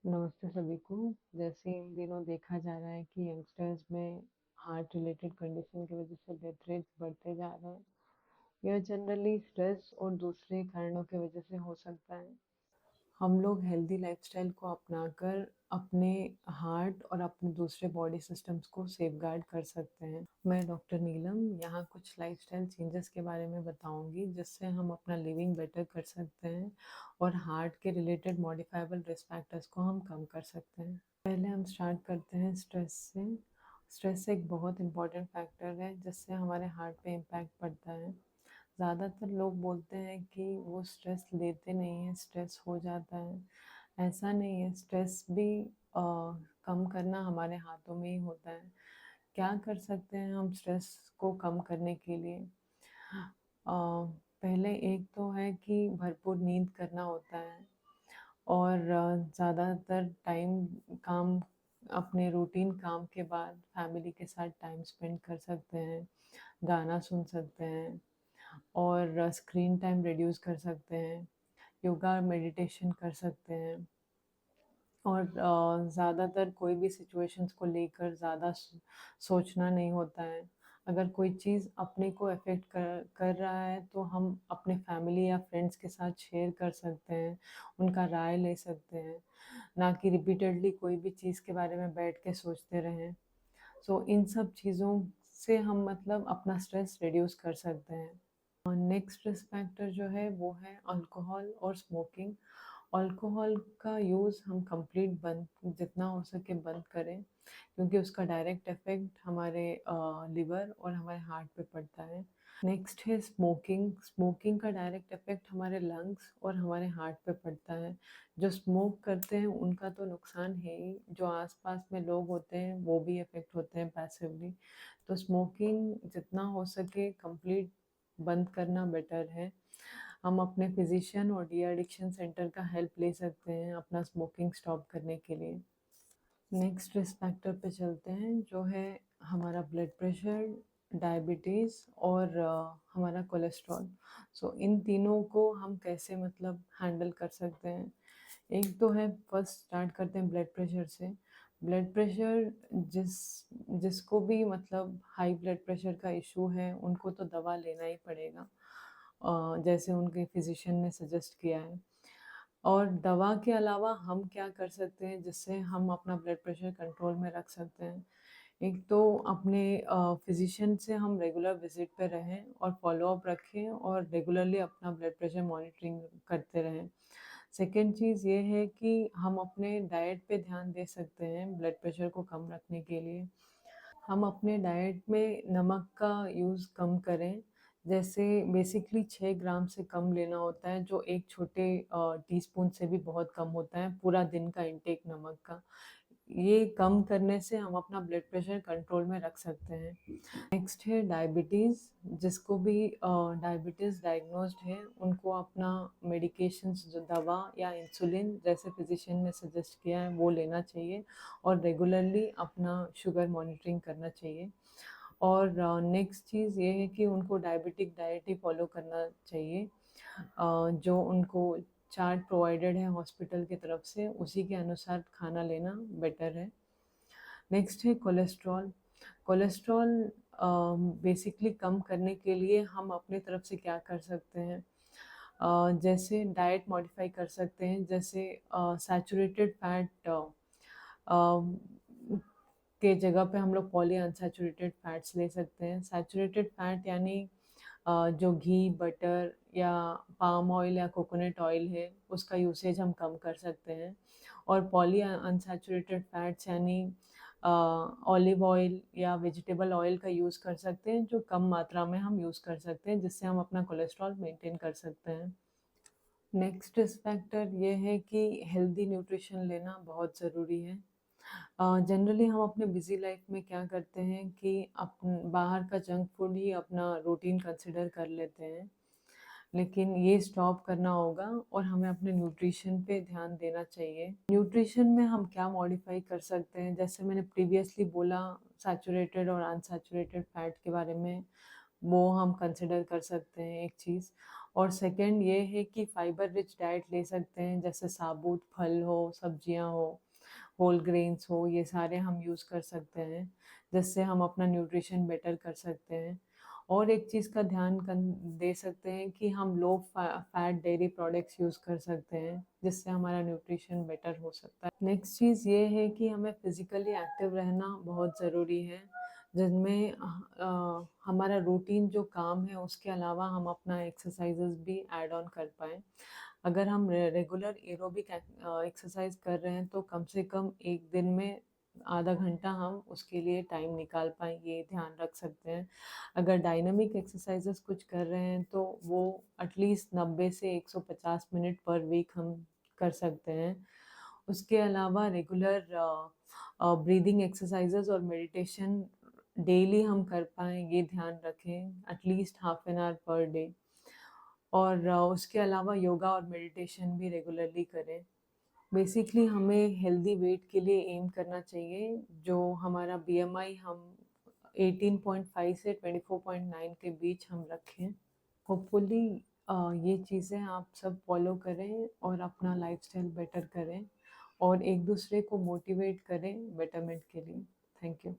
नमस्ते सभी को। जैसे इन दिनों देखा जा रहा है कि यंगस्टर्स में हार्ट रिलेटेड कंडीशन की वजह से डेथ रेट्स बढ़ते जा रहे हैं। यह जनरली स्ट्रेस और दूसरे कारणों की वजह से हो सकता है। हम लोग हेल्दी लाइफस्टाइल को अपनाकर अपने हार्ट और अपने दूसरे बॉडी सिस्टम्स को सेफगार्ड कर सकते हैं। मैं डॉक्टर नीलम यहाँ कुछ लाइफस्टाइल चेंजेस के बारे में बताऊंगी जिससे हम अपना लिविंग बेटर कर सकते हैं और हार्ट के रिलेटेड मॉडिफाइबल रिस्क फैक्टर्स को हम कम कर सकते हैं। पहले हम स्टार्ट करते हैं स्ट्रेस से। स्ट्रेस एक बहुत इंपॉर्टेंट फैक्टर है जिससे हमारे हार्ट पे इम्पैक्ट पड़ता है। ज़्यादातर लोग बोलते हैं कि वो स्ट्रेस लेते नहीं हैं, स्ट्रेस हो जाता है। ऐसा नहीं है, स्ट्रेस भी कम करना हमारे हाथों में ही होता है। क्या कर सकते हैं हम स्ट्रेस को कम करने के लिए? पहले एक तो है कि भरपूर नींद करना होता है और ज़्यादातर टाइम काम अपने रूटीन काम के बाद फैमिली के साथ टाइम स्पेंड कर सकते हैं, गाना सुन सकते हैं और स्क्रीन टाइम रिड्यूस कर सकते हैं, योगा मेडिटेशन कर सकते हैं और ज़्यादातर कोई भी सिचुएशंस को लेकर ज़्यादा सोचना नहीं होता है। अगर कोई चीज़ अपने को अफेक्ट कर रहा है तो हम अपने फैमिली या फ्रेंड्स के साथ शेयर कर सकते हैं, उनका राय ले सकते हैं, ना कि रिपीटेडली कोई भी चीज़ के बारे में बैठ के सोचते रहें। सो इन सब चीज़ों से हम मतलब अपना स्ट्रेस रिड्यूस कर सकते हैं। नेक्स्ट रिस्क फैक्टर जो है वो है अल्कोहल और स्मोकिंग। अल्कोहल का यूज़ हम कंप्लीट बंद जितना हो सके बंद करें क्योंकि उसका डायरेक्ट इफेक्ट हमारे लिवर और हमारे हार्ट पे पड़ता है। नेक्स्ट है स्मोकिंग। स्मोकिंग का डायरेक्ट इफेक्ट हमारे लंग्स और हमारे हार्ट पे पड़ता है। जो स्मोक करते हैं उनका तो नुकसान है ही, जो आसपास में लोग होते हैं वो भी इफेक्ट होते हैं पैसिवली। तो स्मोकिंग जितना हो सके कंप्लीट बंद करना बेटर है। हम अपने फिजिशियन और डी एडिक्शन सेंटर का हेल्प ले सकते हैं अपना स्मोकिंग स्टॉप करने के लिए। नेक्स्ट रिस्क फैक्टर पे चलते हैं जो है हमारा ब्लड प्रेशर, डायबिटीज़ और हमारा कोलेस्ट्रॉल। सो इन तीनों को हम कैसे मतलब हैंडल कर सकते हैं? एक तो है, फर्स्ट स्टार्ट करते हैं ब्लड प्रेशर से। ब्लड प्रेशर जिस जिसको भी मतलब हाई ब्लड प्रेशर का इशू है उनको तो दवा लेना ही पड़ेगा, जैसे उनके फिजिशियन ने सजेस्ट किया है। और दवा के अलावा हम क्या कर सकते हैं जिससे हम अपना ब्लड प्रेशर कंट्रोल में रख सकते हैं? एक तो अपने फिजिशियन से हम रेगुलर विजिट पे रहें और फॉलो अप रखें और रेगुलरली अपना ब्लड प्रेशर मॉनिटरिंग करते रहें। सेकेंड चीज़ ये है कि हम अपने डाइट पे ध्यान दे सकते हैं ब्लड प्रेशर को कम रखने के लिए। हम अपने डाइट में नमक का यूज़ कम करें। जैसे बेसिकली 6 ग्राम से कम लेना होता है, जो एक छोटे टीस्पून से भी बहुत कम होता है पूरा दिन का इंटेक नमक का। ये कम करने से हम अपना ब्लड प्रेशर कंट्रोल में रख सकते हैं। नेक्स्ट है डायबिटीज़। जिसको भी डायबिटीज़ डायग्नोस्ड है उनको अपना मेडिकेशंस, जो दवा या इंसुलिन जैसे फिजिशियन ने सजेस्ट किया है वो लेना चाहिए और रेगुलरली अपना शुगर मॉनिटरिंग करना चाहिए। और नेक्स्ट चीज़ ये है कि उनको डायबिटिक डाइट ही फॉलो करना चाहिए। जो उनको चार्ट प्रोवाइडेड है हॉस्पिटल की तरफ से उसी के अनुसार खाना लेना बेटर है। नेक्स्ट है कोलेस्ट्रॉल। कोलेस्ट्रॉल बेसिकली कम करने के लिए हम अपनी तरफ से क्या कर सकते हैं? जैसे डाइट मॉडिफाई कर सकते हैं, जैसे सैचुरेटेड फैट के जगह पे हम लोग पॉली अनसैचुरेटेड फैट्स ले सकते हैं। सैचुरेटेड फैट यानी जो घी, बटर या पाम ऑयल या कोकोनट ऑयल है उसका यूसेज हम कम कर सकते हैं। और पॉली अनसैचुरेटेड फैट्स यानी ऑलिव ऑयल या वेजिटेबल ऑयल का यूज़ कर सकते हैं, जो कम मात्रा में हम यूज़ कर सकते हैं जिससे हम अपना कोलेस्ट्रॉल मेंटेन कर सकते हैं। नेक्स्ट रिस्क फैक्टर ये है कि हेल्दी न्यूट्रिशन लेना बहुत ज़रूरी है। जनरली हम अपने बिजी लाइफ में क्या करते हैं कि बाहर का जंक फूड ही अपना रूटीन कंसिडर कर लेते हैं, लेकिन ये स्टॉप करना होगा और हमें अपने न्यूट्रिशन पे ध्यान देना चाहिए। न्यूट्रिशन में हम क्या मॉडिफाई कर सकते हैं, जैसे मैंने प्रीवियसली बोला सैचुरेटेड और अनसैचुरेटेड फैट के बारे में, वो हम कंसिडर कर सकते हैं एक चीज़। और सेकंड ये है कि फाइबर रिच डाइट ले सकते हैं, जैसे साबुत फल हो, सब्जियां हो, होल ग्रेन्स हो, ये सारे हम यूज़ कर सकते हैं, जिससे हम अपना न्यूट्रिशन बेटर कर सकते हैं। और एक चीज़ का दे सकते हैं कि हम low fat dairy products use कर सकते हैं, जिससे हमारा न्यूट्रिशन बेटर हो सकता है। नेक्स्ट चीज़ ये है कि हमें फिज़िकली एक्टिव रहना बहुत ज़रूरी है, जिनमें हमारा रूटीन जो काम है उसके अलावा हम अपना एक्सरसाइजेस भी ऐड ऑन कर पाएँ। अगर हम रेगुलर एरोबिक एक्सरसाइज कर रहे हैं तो कम से कम एक दिन में आधा घंटा हम उसके लिए टाइम निकाल पाएँ, ये ध्यान रख सकते हैं। अगर डायनामिक एक्सरसाइजेस कुछ कर रहे हैं तो वो एटलीस्ट 90 से 150 मिनट पर वीक हम कर सकते हैं। उसके अलावा रेगुलर ब्रीदिंग एक्सरसाइजेस और मेडिटेशन डेली हम कर पाएँ, ये ध्यान रखें, at least half an hour per day. और उसके अलावा योगा और मेडिटेशन भी रेगुलरली करें। बेसिकली हमें हेल्दी वेट के लिए एम करना चाहिए, जो हमारा बीएमआई हम 18.5 से 24.9 के बीच हम रखें। होपफुली ये चीज़ें आप सब फॉलो करें और अपना लाइफस्टाइल बेटर करें और एक दूसरे को मोटिवेट करें बेटरमेंट के लिए। Thank you.